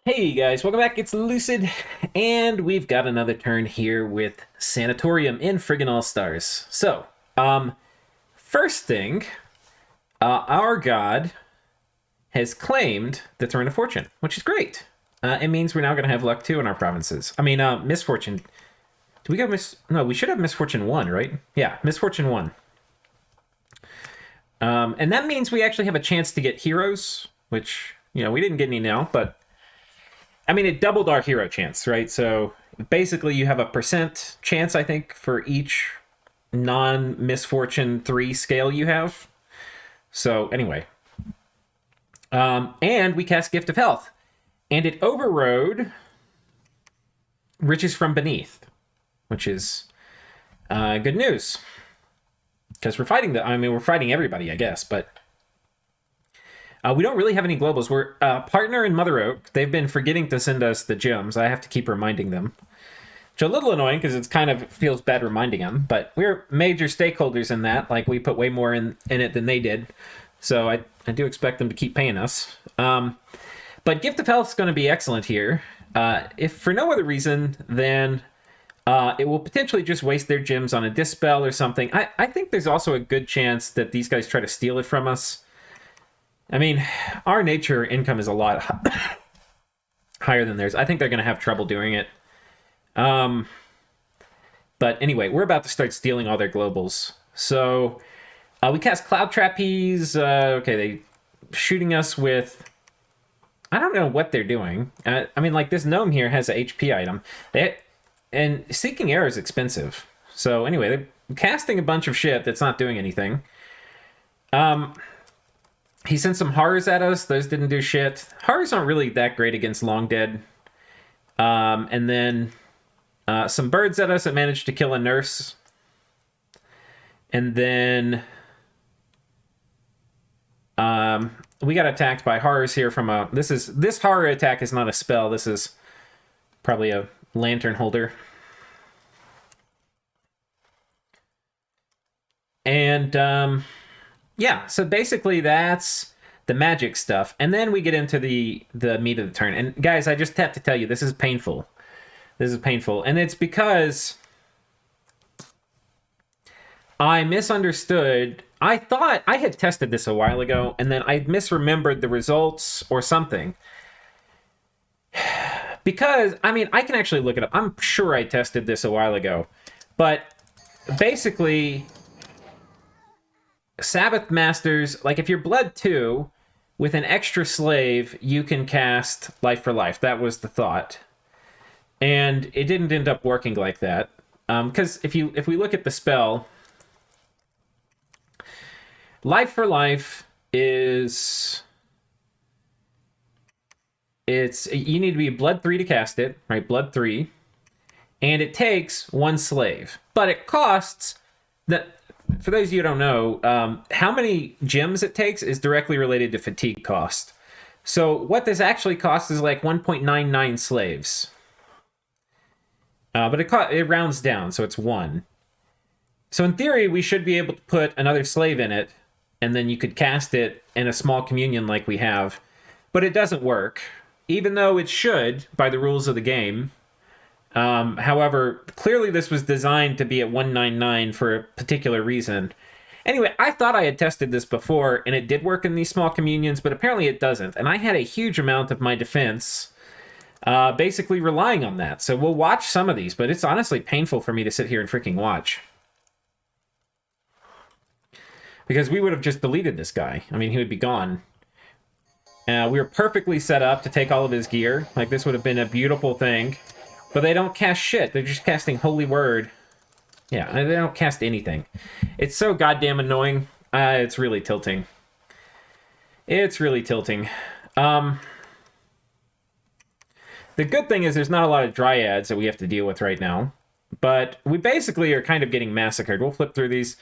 Hey guys, welcome back. It's Lucid, and we've got another turn here with Sanatorium in friggin' All-Stars. So, first thing, our god has claimed the Turn of Fortune, which is great. It means we're now going to have Luck 2 in our provinces. Misfortune. Do we got No, we should have Misfortune 1, right? Yeah, Misfortune 1. And that means we actually have a chance to get heroes, which, we didn't get any now, but it doubled our hero chance, right? So basically you have a percent chance, I think, for each non-misfortune 3 scale you have. So anyway. And we cast Gift of Health. And it overrode Riches from Beneath, which is good news. Because we're fighting we're fighting everybody, I guess, but we don't really have any globals. We're Partner and Mother Oak. They've been forgetting to send us the gems. I have to keep reminding them. Which is a little annoying because it's kind of feels bad reminding them. But we're major stakeholders in that. Like, we put way more in it than they did. So I do expect them to keep paying us. But Gift of Health is going to be excellent here. If for no other reason than it will potentially just waste their gems on a Dispel or something. I think there's also a good chance that these guys try to steal it from us. Our nature income is a lot higher than theirs. I think they're going to have trouble doing it. But anyway, we're about to start stealing all their globals. So we cast Cloud Trapeze. Okay, they shooting us with... I don't know what they're doing. This gnome here has a HP item. And Seeking Air is expensive. So anyway, they're casting a bunch of shit that's not doing anything. He sent some horrors at us. Those didn't do shit. Horrors aren't really that great against Long Dead. And then some birds at us that managed to kill a nurse. And then we got attacked by horrors here from a... This horror attack is not a spell. This is probably a lantern holder. And yeah, so basically that's the magic stuff. And then we get into the meat of the turn. And guys, I just have to tell you, this is painful. This is painful. And it's because I misunderstood. I thought I had tested this a while ago, and then I misremembered the results or something. Because, I can actually look it up. I'm sure I tested this a while ago. But basically... Sabbath Masters, like if you're Blood 2, with an extra slave, you can cast Life for Life. That was the thought. And it didn't end up working like that. Because if we look at the spell, Life for Life is... You need to be Blood 3 to cast it, right? Blood 3. And it takes 1 slave. But it costs... For those of you who don't know, how many gems it takes is directly related to fatigue cost. So what this actually costs is like 1.99 slaves. But it rounds down, so it's 1. So in theory, we should be able to put another slave in it, and then you could cast it in a small communion like we have. But it doesn't work, even though it should, by the rules of the game. However, clearly this was designed to be at 199 for a particular reason. Anyway, I thought I had tested this before, and it did work in these small communions, but apparently it doesn't. And I had a huge amount of my defense basically relying on that. So we'll watch some of these, but it's honestly painful for me to sit here and freaking watch. Because we would have just deleted this guy. He would be gone. We were perfectly set up to take all of his gear. Like, this would have been a beautiful thing. But they don't cast shit. They're just casting Holy Word. Yeah, they don't cast anything. It's so goddamn annoying. It's really tilting. It's really tilting. The good thing is there's not a lot of dryads that we have to deal with right now. But we basically are kind of getting massacred. We'll flip through these.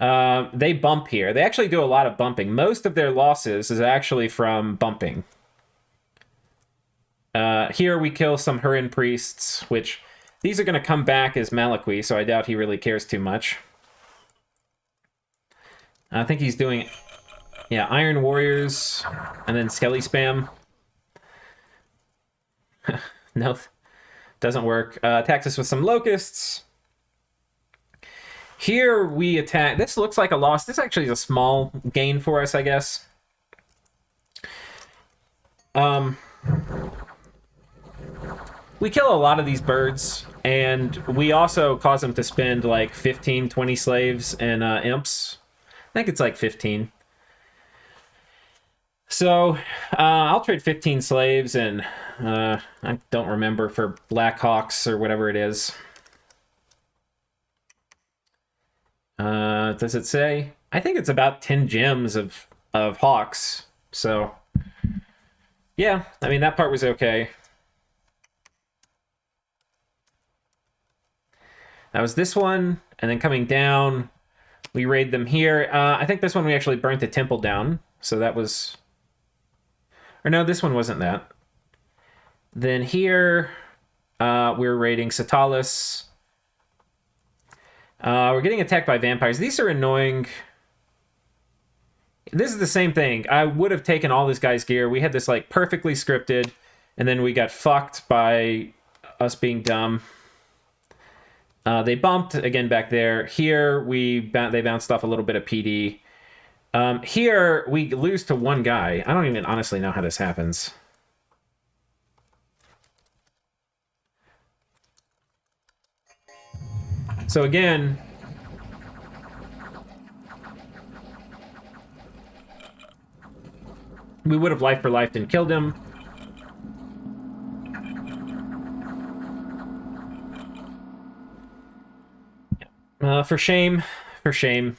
They bump here. They actually do a lot of bumping. Most of their losses is actually from bumping. Here we kill some Hurin priests, which these are going to come back as Malakwi, so I doubt he really cares too much. I think he's doing, yeah, Iron Warriors, and then Skelly Spam. No, doesn't work. Attacks us with some locusts. Here we attack. This looks like a loss. This actually is a small gain for us, I guess. We kill a lot of these birds, and we also cause them to spend like 15, 20 slaves and imps. I think it's like 15. So I'll trade 15 slaves and I don't remember for Black Hawks or whatever it is. Does it say? I think it's about 10 gems of hawks. So yeah, I mean, that part was okay. That was this one, and then coming down, we raid them here. I think this one we actually burnt the temple down, so that was... Or no, this one wasn't that. Then here, we're raiding ctalis. We're getting attacked by vampires. These are annoying. This is the same thing. I would have taken all this guy's gear. We had this like perfectly scripted, and then we got fucked by us being dumb. They bumped again back there. Here they bounced off a little bit of PD. Here we lose to one guy. I don't even honestly know how this happens. So again, we would have life for life and killed him. For shame. For shame.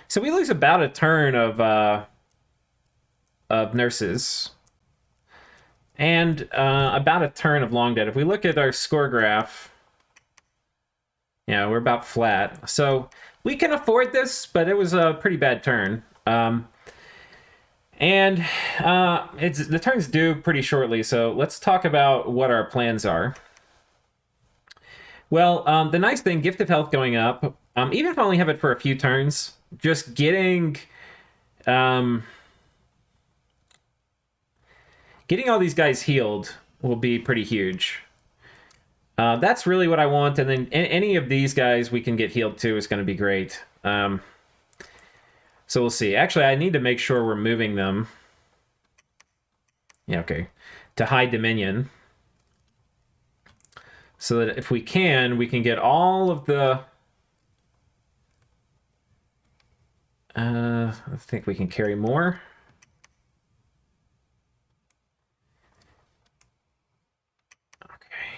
So we lose about a turn of nurses. And about a turn of long dead. If we look at our score graph, yeah, we're about flat. So we can afford this, but it was a pretty bad turn. And the turn's due pretty shortly, so let's talk about what our plans are. Well, the nice thing, Gift of Health going up, even if I only have it for a few turns, just getting all these guys healed will be pretty huge. That's really what I want, and then any of these guys we can get healed too is going to be great. So we'll see. Actually, I need to make sure we're moving them. Yeah, okay. To High Dominion. So that if we can get all of the... I think we can carry more. Okay,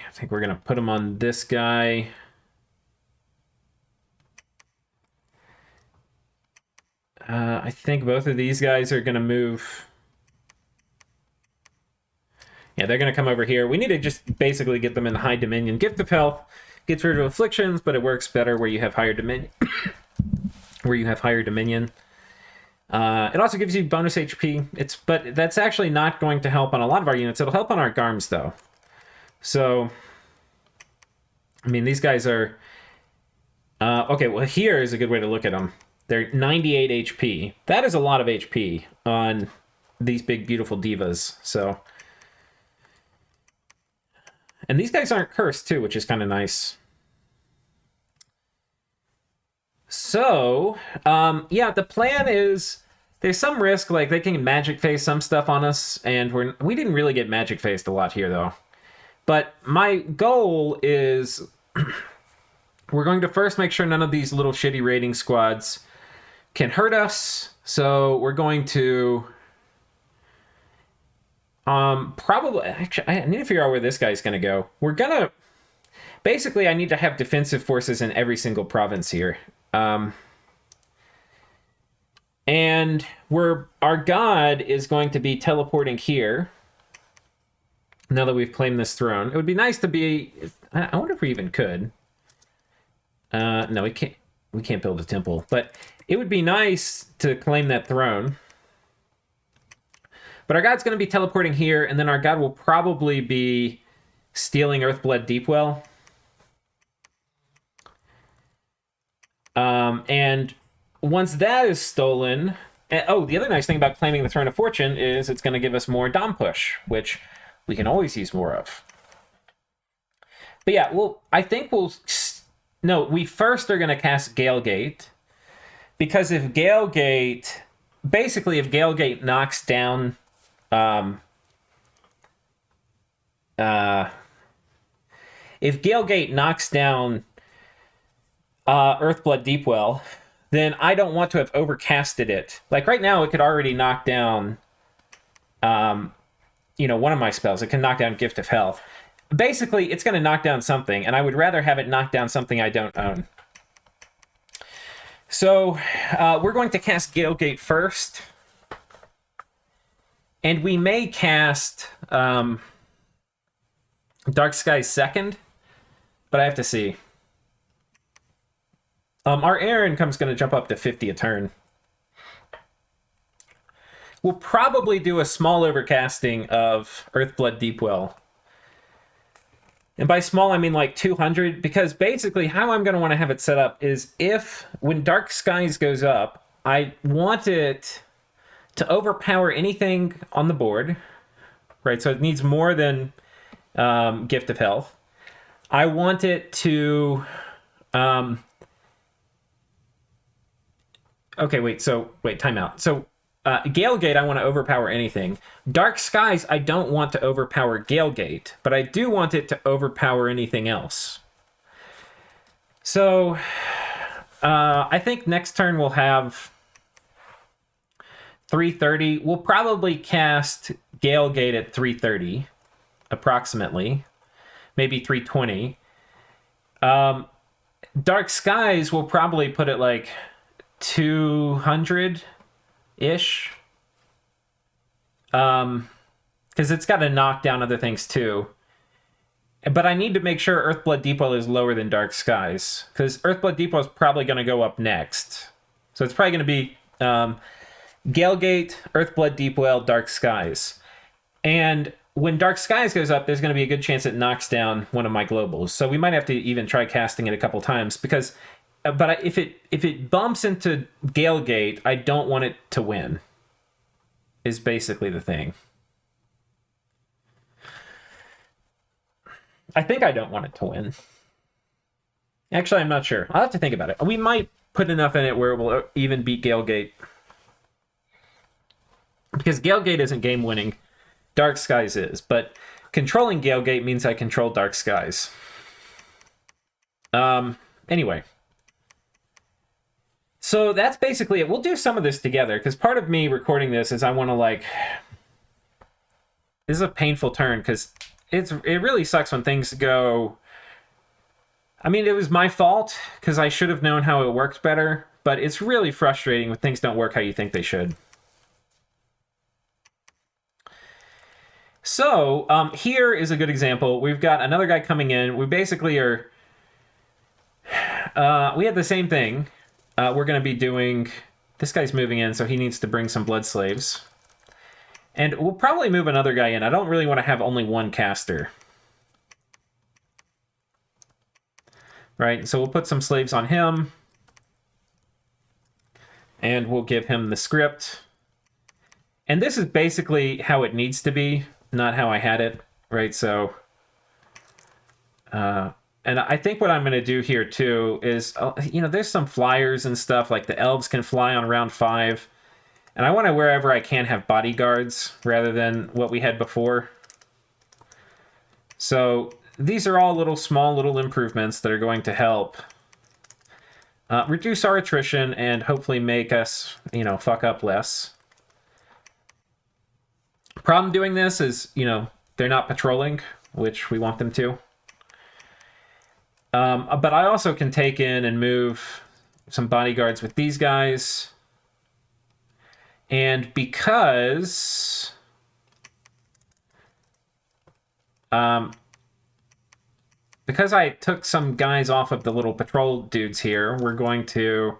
I think we're going to put them on this guy. I think both of these guys are going to move... Yeah, they're going to come over here. We need to just basically get them in the High Dominion. Gift of Health gets rid of afflictions, but it works better where you have higher dominion. It also gives you bonus HP. But that's actually not going to help on a lot of our units. It'll help on our Garms, though. So, I mean, these guys are... okay, well, here is a good way to look at them. They're 98 HP. That is a lot of HP on these big, beautiful divas. So... And these guys aren't cursed, too, which is kind of nice. So, yeah, the plan is... There's some risk, like, they can magic face some stuff on us, and we didn't really get magic faced a lot here, though. But my goal is... we're going to first make sure none of these little shitty raiding squads can hurt us. So we're going to... probably, actually, I need to figure out where this guy's going to go. We're going to, basically, I need to have defensive forces in every single province here. And our god is going to be teleporting here. Now that we've claimed this throne. It would be nice to be, I wonder if we even could. No, we can't build a temple, but it would be nice to claim that throne. But our god's going to be teleporting here, and then our god will probably be stealing Earthblood Deepwell. And once that is stolen, And, oh, the other nice thing about claiming the Throne of Fortune is it's going to give us more Dom push, which we can always use more of. But yeah, well, I think we'll... No, we first are going to cast Galegate, because if Galegate... Basically, if Galegate knocks down... if Galegate knocks down Earthblood Deepwell, then I don't want to have overcasted it. Like, right now, it could already knock down, you know, one of my spells. It can knock down Gift of Health. Basically, it's going to knock down something, and I would rather have it knock down something I don't own. So, we're going to cast Galegate first. And we may cast Dark Skies second, but I have to see. Our air income's going to jump up to 50 a turn. We'll probably do a small overcasting of Earthblood Deepwell. And by small, I mean like 200, because basically how I'm going to want to have it set up is if, when Dark Skies goes up, I want it to overpower anything on the board, right? So it needs more than Gift of Health. I want it to... okay, time out. So Galegate, I want to overpower anything. Dark Skies, I don't want to overpower Galegate, but I do want it to overpower anything else. So I think next turn we'll have 330. We'll probably cast Galegate at 330, approximately. Maybe 320. Dark Skies will probably put it like 200-ish. Because it's got to knock down other things too. But I need to make sure Earthblood Deepwell is lower than Dark Skies, because Earthblood Deepwell is probably going to go up next. So it's probably going to be Galegate, Earthblood Deepwell, Dark Skies. And when Dark Skies goes up, there's going to be a good chance it knocks down one of my globals. So we might have to even try casting it a couple times, because... But if it bumps into Galegate, I don't want it to win, is basically the thing. I think I don't want it to win. Actually, I'm not sure. I'll have to think about it. We might put enough in it where it will even beat Galegate. Because Galegate isn't game-winning. Dark Skies is. But controlling Galegate means I control Dark Skies. Anyway. So that's basically it. We'll do some of this together, because part of me recording this is I want to, like... This is a painful turn, because it really sucks when things go... I mean, it was my fault, because I should have known how it worked better, but it's really frustrating when things don't work how you think they should. So, here is a good example. We've got another guy coming in. We basically are... we had the same thing. We're going to be doing... This guy's moving in, so he needs to bring some blood slaves. And we'll probably move another guy in. I don't really want to have only one caster. Right, so we'll put some slaves on him. And we'll give him the script. And this is basically how it needs to be, not how I had it. Right, so... And I think what I'm going to do here, too, is, you know, there's some flyers and stuff, like the elves can fly on round 5. And I want to, wherever I can, have bodyguards rather than what we had before. So these are all small little improvements that are going to help reduce our attrition and hopefully make us, you know, fuck up less. Problem doing this is, you know, they're not patrolling, which we want them to. But I also can take in and move some bodyguards with these guys. And because... because I took some guys off of the little patrol dudes here, we're going to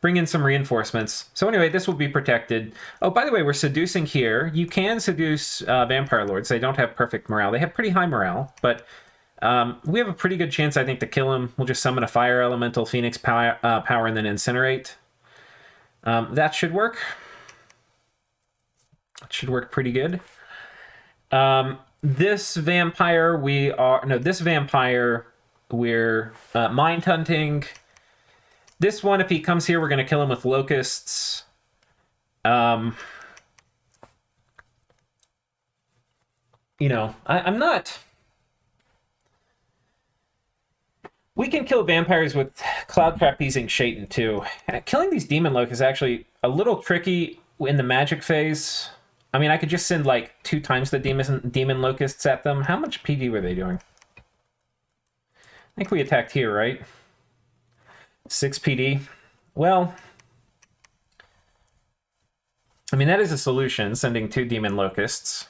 bring in some reinforcements. So anyway, this will be protected. Oh, by the way, we're seducing here. You can seduce vampire lords. They don't have perfect morale. They have pretty high morale, but... we have a pretty good chance, I think, to kill him. We'll just summon a fire elemental, phoenix power, and then incinerate. That should work. should work pretty good. This vampire we're mind hunting. This one, if he comes here, we're going to kill him with locusts. You know, I'm not... We can kill vampires with Cloud Trapezing Shaitan, too. Killing these demon locusts is actually a little tricky in the magic phase. I mean, I could just send, like, 2 times the demon locusts at them. How much PD were they doing? I think we attacked here, right? 6 PD. Well, I mean, that is a solution, sending 2 demon locusts.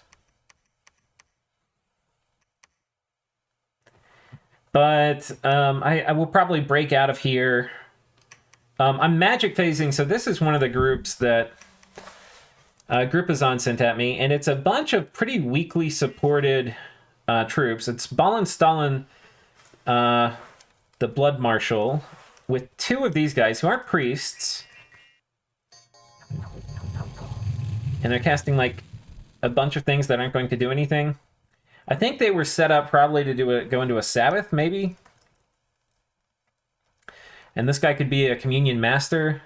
But I will probably break out of here. I'm magic phasing, so this is one of the groups that Groupazon sent at me, and it's a bunch of pretty weakly supported troops. It's Balin Stalin, the Blood Marshal, with 2 of these guys who aren't priests. And they're casting, like, a bunch of things that aren't going to do anything. I think they were set up probably to go into a Sabbath, maybe. And this guy could be a Communion Master.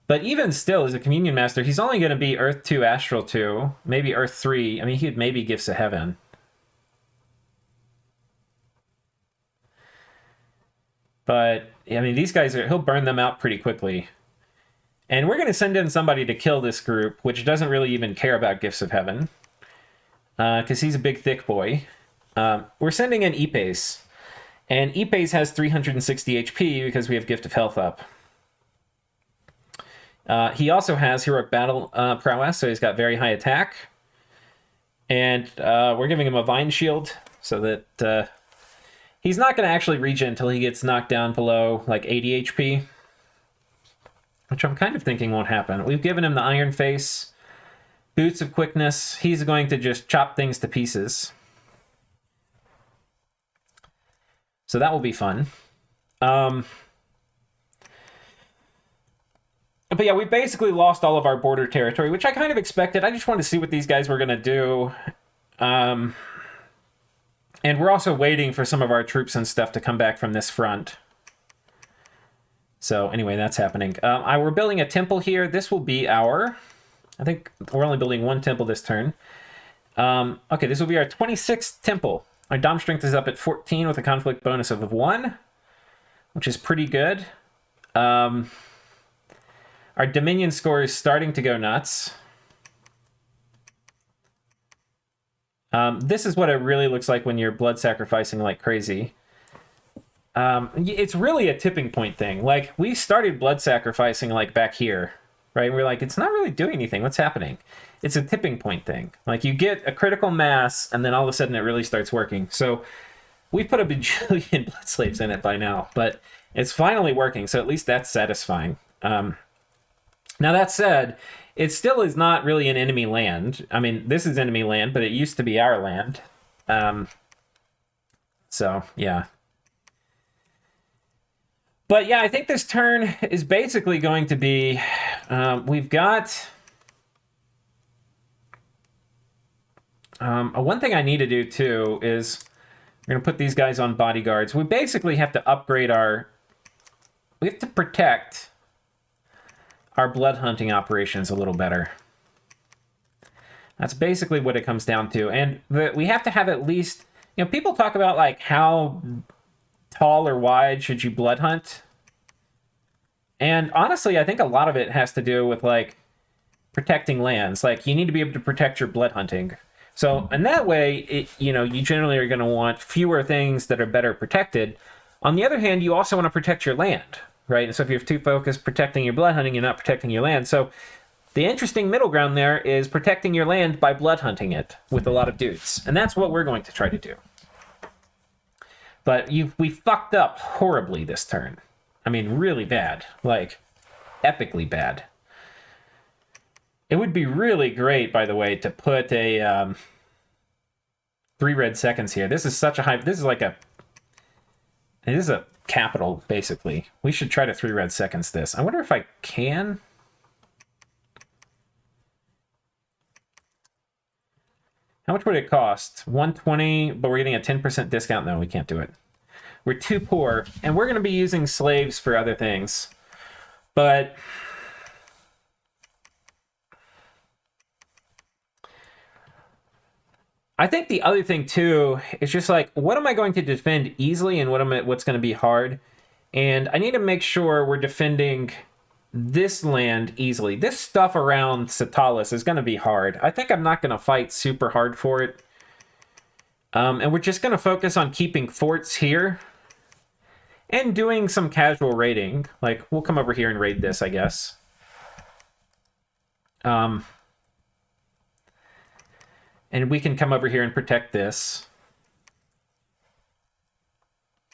But even still, as a Communion Master, he's only going to be Earth 2, Astral 2, maybe Earth 3. I mean, he could maybe Gifts of Heaven. But, I mean, these guys, he'll burn them out pretty quickly. And we're going to send in somebody to kill this group, which doesn't really even care about Gifts of Heaven. Because he's a big, thick boy. We're sending in Epes. And Epes has 360 HP because we have Gift of Health up. He also has Heroic Battle Prowess, so he's got very high attack. And we're giving him a Vine Shield so that he's not going to actually regen until he gets knocked down below like 80 HP. Which I'm kind of thinking won't happen. We've given him the Iron Face. Boots of Quickness. He's going to just chop things to pieces. So that will be fun. But yeah, we basically lost all of our border territory, which I kind of expected. I just wanted to see what these guys were going to do. And we're also waiting for some of our troops and stuff to come back from this front. So anyway, that's happening. We're building a temple here. This will be our... I think we're only building 1 temple this turn. Okay, this will be our 26th temple. Our Dom Strength is up at 14 with a conflict bonus of 1, which is pretty good. Our Dominion score is starting to go nuts. This is what it really looks like when you're blood sacrificing like crazy. It's really a tipping point thing. Like, we started blood sacrificing like back here. Right? We're like, it's not really doing anything. What's happening? It's a tipping point thing. Like, you get a critical mass, and then all of a sudden it really starts working. So we've put a bajillion blood slaves in it by now, but it's finally working, so at least that's satisfying. Now, that said, it still is not really an enemy land. I mean, this is enemy land, but it used to be our land. So, yeah. But yeah, I think this turn is basically going to be, we've got, one thing I need to do too is, we're going to put these guys on bodyguards. We basically have to upgrade we have to protect our blood hunting operations a little better. That's basically what it comes down to. And we have to have at least, you know, people talk about like how tall or wide should you blood hunt? And honestly, I think a lot of it has to do with like protecting lands. Like, you need to be able to protect your blood hunting. So in that way, you generally are going to want fewer things that are better protected. On the other hand, you also want to protect your land, right? And so if you're too focused protecting your blood hunting, you're not protecting your land. So the interesting middle ground there is protecting your land by blood hunting it with a lot of dudes. And that's what we're going to try to do. But we fucked up horribly this turn. I mean, really bad. Like, epically bad. It would be really great, by the way, to put a 3 red seconds here. This is such a high... This is like a... It is a capital, basically. We should try to 3 red seconds this. I wonder if I can... How much would it cost? 120, but we're getting a 10% discount. No, we can't do it. We're too poor, and we're going to be using slaves for other things. But I think the other thing too is just like, what am I going to defend easily, and what's going to be hard? And I need to make sure we're defending this land easily. This stuff around ctalis is going to be hard. I think I'm not going to fight super hard for it. And we're just going to focus on keeping forts here and doing some casual raiding. Like, we'll come over here and raid this, I guess. And we can come over here and protect this.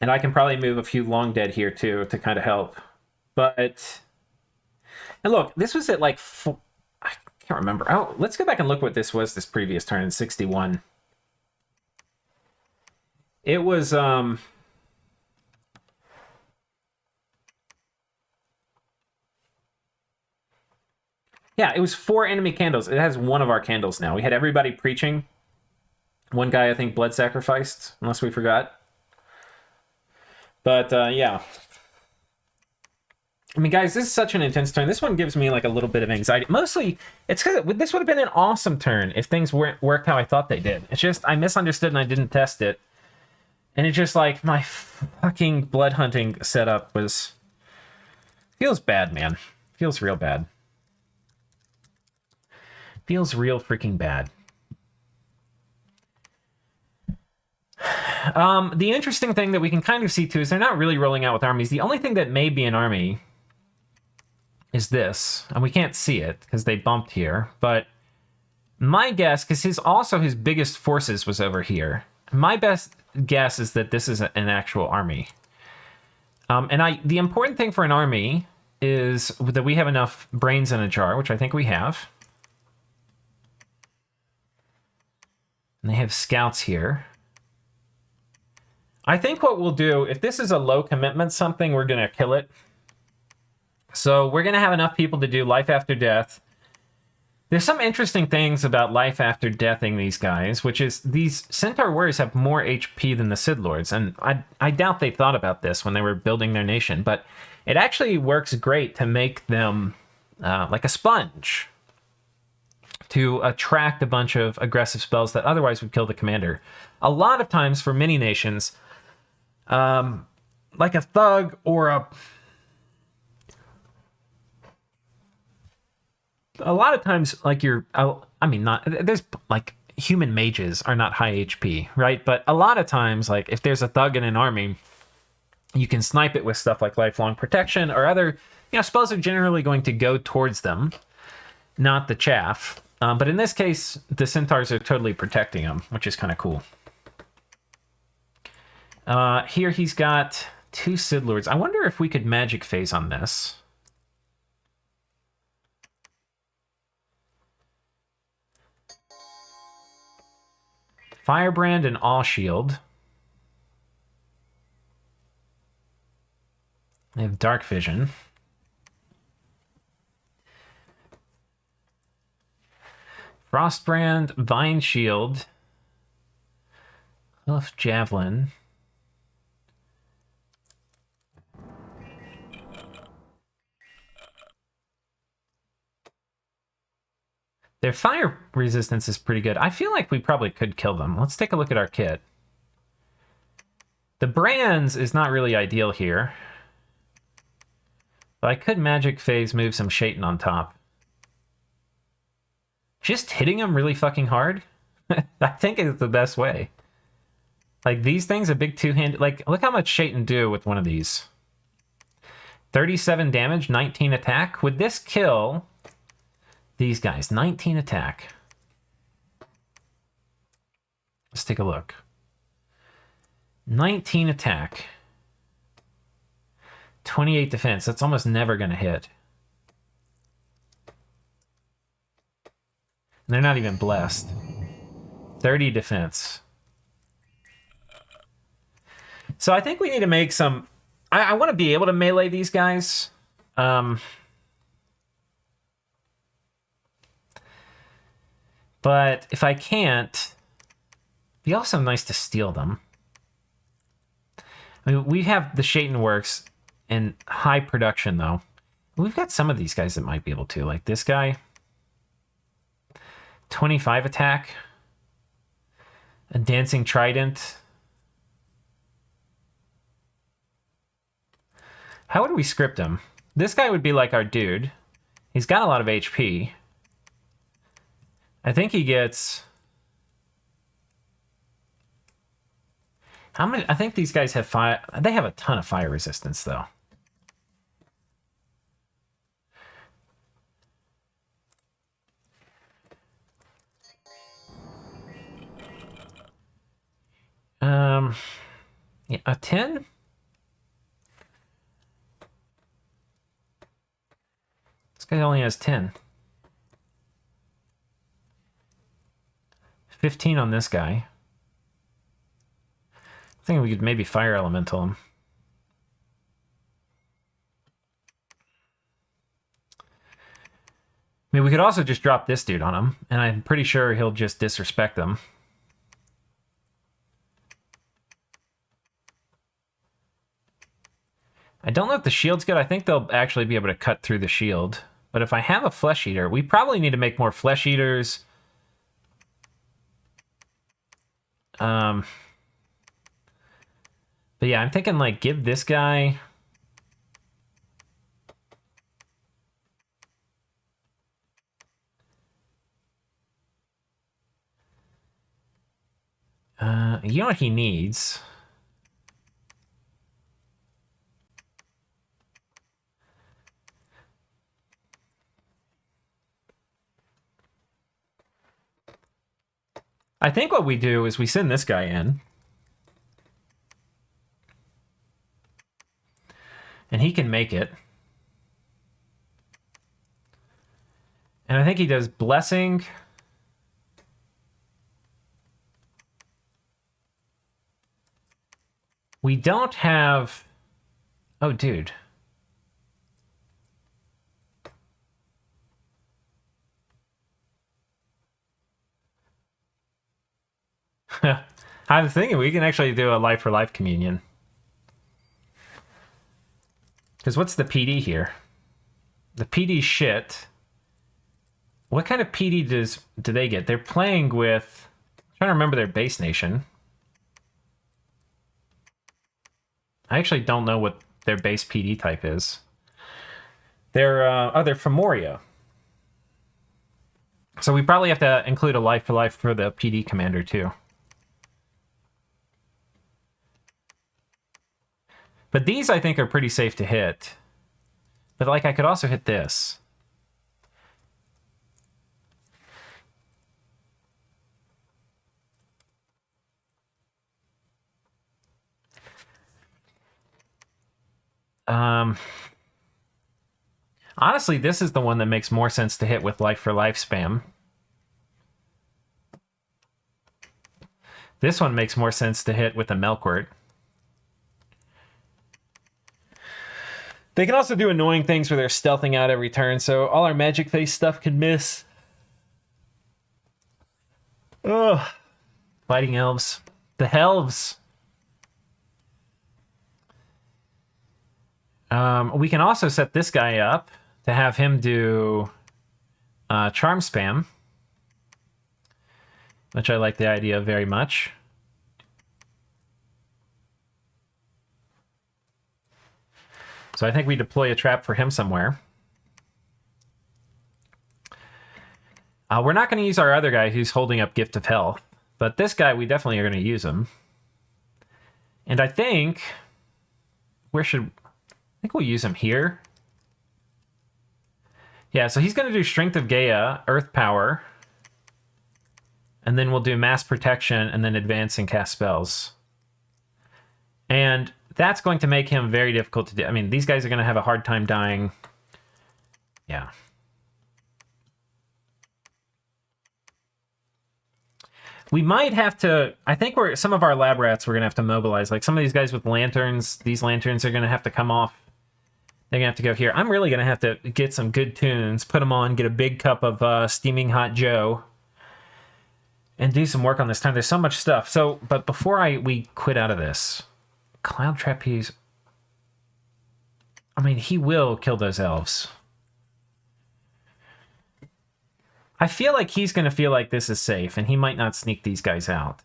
And I can probably move a few long dead here, too, to kind of help. But... And look, this was at like... I can't remember. Oh, let's go back and look what this was this previous turn in 61. It was... Yeah, it was 4 enemy candles. It has one of our candles now. We had everybody preaching. One guy, I think, blood sacrificed, unless we forgot. But, yeah. I mean, guys, this is such an intense turn. This one gives me, like, a little bit of anxiety. Mostly, it's because this would have been an awesome turn if things worked how I thought they did. It's just, I misunderstood and I didn't test it. And it's just, like, my fucking blood hunting setup was... Feels bad, man. Feels real bad. Feels real freaking bad. The interesting thing that we can kind of see, too, is they're not really rolling out with armies. The only thing that may be an army is this. And we can't see it because they bumped here. But my guess, because his biggest forces was over here. My best guess is that this is an actual army. And the important thing for an army is that we have enough brains in a jar, which I think we have. And they have scouts here. I think what we'll do, if this is a low commitment something, we're going to kill it. So we're going to have enough people to do life after death. There's some interesting things about life after deathing these guys, which is these Centaur warriors have more HP than the Sid Lords. And I doubt they thought about this when they were building their nation. But it actually works great to make them like a sponge, to attract a bunch of aggressive spells that otherwise would kill the commander. A lot of times for many nations, like a thug or a lot of times, like there's like human mages are not high HP, right? But a lot of times, like if there's a thug in an army, you can snipe it with stuff like lifelong protection or other, spells are generally going to go towards them, not the chaff. But in this case, the centaurs are totally protecting him, which is kind of cool. Here he's got 2 Sid Lords. I wonder if we could magic phase on this. Firebrand and All Shield. They have Dark Vision. Frostbrand, Vine Shield, Hoof Javelin. Their fire resistance is pretty good. I feel like we probably could kill them. Let's take a look at our kit. The Brands is not really ideal here. But I could magic phase move some Shaitan on top. Just hitting them really fucking hard, I think is the best way. Like these things, a big two-handed... Like, look how much Shaitan do with one of these. 37 damage, 19 attack. Would this kill these guys? 19 attack. Let's take a look. 19 attack. 28 defense. That's almost never going to hit. They're not even blessed. 30 defense. So I think we need to make some... I want to be able to melee these guys. But if I can't, Be also nice to steal them. I mean, we have the Shaitan Works in high production, though. We've got some of these guys that might be able to, like this guy. 25 attack. A Dancing Trident. How would we script him? This guy would be like our dude. He's got a lot of HP. I think he gets... How many? I think these guys have fire. They have a ton of fire resistance, though. Yeah, a 10? This guy only has 10. 15 on this guy. I think we could maybe fire elemental him. I mean, we could also just drop this dude on him, and I'm pretty sure he'll just disrespect them. I don't know if the shield's good. I think they'll actually be able to cut through the shield. But if I have a flesh eater, we probably need to make more flesh eaters. But yeah, I'm thinking like give this guy... you know what he needs? I think what we do is we send this guy in. And he can make it. And I think he does Blessing. We don't have... Oh, dude. I'm thinking we can actually do a life for life communion. Because what's the PD here? The PD shit. What kind of PD do they get? They're playing with... I'm trying to remember their base nation. I actually don't know what their base PD type is. They're from Moria. So we probably have to include a life for life for the PD commander too. But these, I think, are pretty safe to hit. But, like, I could also hit this. Honestly, this is the one that makes more sense to hit with life for life spam. This one makes more sense to hit with a Melkwort. They can also do annoying things where they're stealthing out every turn, so all our magic face stuff can miss. Ugh. Fighting elves. The helves. We can also set this guy up to have him do charm spam, which I like the idea of very much. So I think we deploy a trap for him somewhere. We're not going to use our other guy who's holding up Gift of Health, but this guy, we definitely are going to use him. And I think... I think we'll use him here. Yeah, so he's going to do Strength of Gaia, Earth Power, and then we'll do Mass Protection, and then Advance and cast spells. And that's going to make him very difficult to do. I mean, these guys are going to have a hard time dying. Yeah. We might have to... I think some of our lab rats we're going to have to mobilize. Like some of these guys with lanterns, these lanterns are going to have to come off. They're going to have to go here. I'm really going to have to get some good tunes, put them on, get a big cup of Steaming Hot Joe, and do some work on this turn. There's so much stuff. So, but before we quit out of this, Cloud Trapeze. I mean, he will kill those elves. I feel like he's going to feel like this is safe, and he might not sneak these guys out.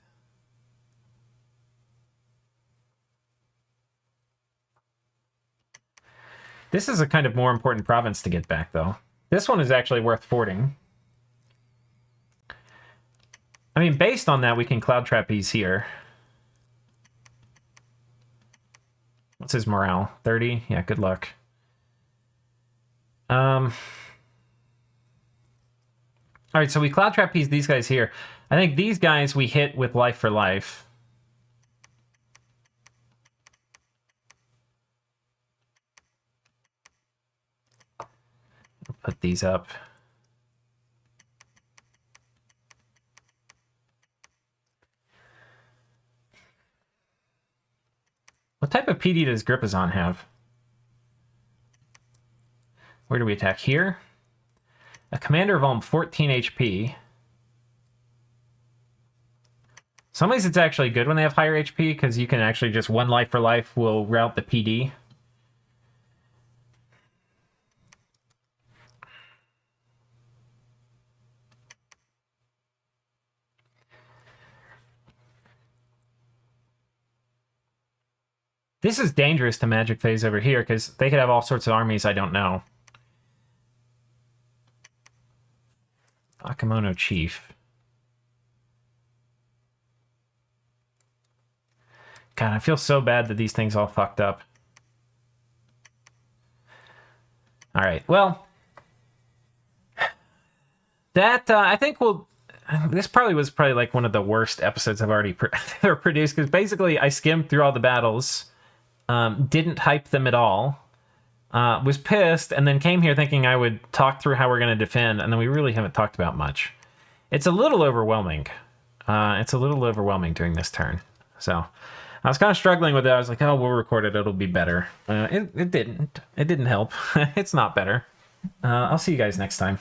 This is a kind of more important province to get back, though. This one is actually worth forting. I mean, based on that, we can Cloud Trapeze here. What's his morale? 30? Yeah, good luck. All right, so we Cloud Trapeze these guys here. I think these guys we hit with life for life. I'll put these up. What type of PD does Gripazon have? Where do we attack? Here? A commander of Ulm, 14 HP. Some ways it's actually good when they have higher HP, because you can actually just one life for life will route the PD. This is dangerous to Magic Phase over here, because they could have all sorts of armies I don't know. Akamono Chief. God, I feel so bad that these things all fucked up. All right, well, that I think we'll. This probably was like one of the worst episodes I've already ever produced, because basically I skimmed through all the battles, didn't hype them at all, was pissed, and then came here thinking I would talk through how we're going to defend, and then we really haven't talked about much. It's a little overwhelming. It's a little overwhelming during this turn. So I was kind of struggling with it. I was like, oh, we'll record it. It'll be better. It didn't. It didn't help. It's not better. I'll see you guys next time.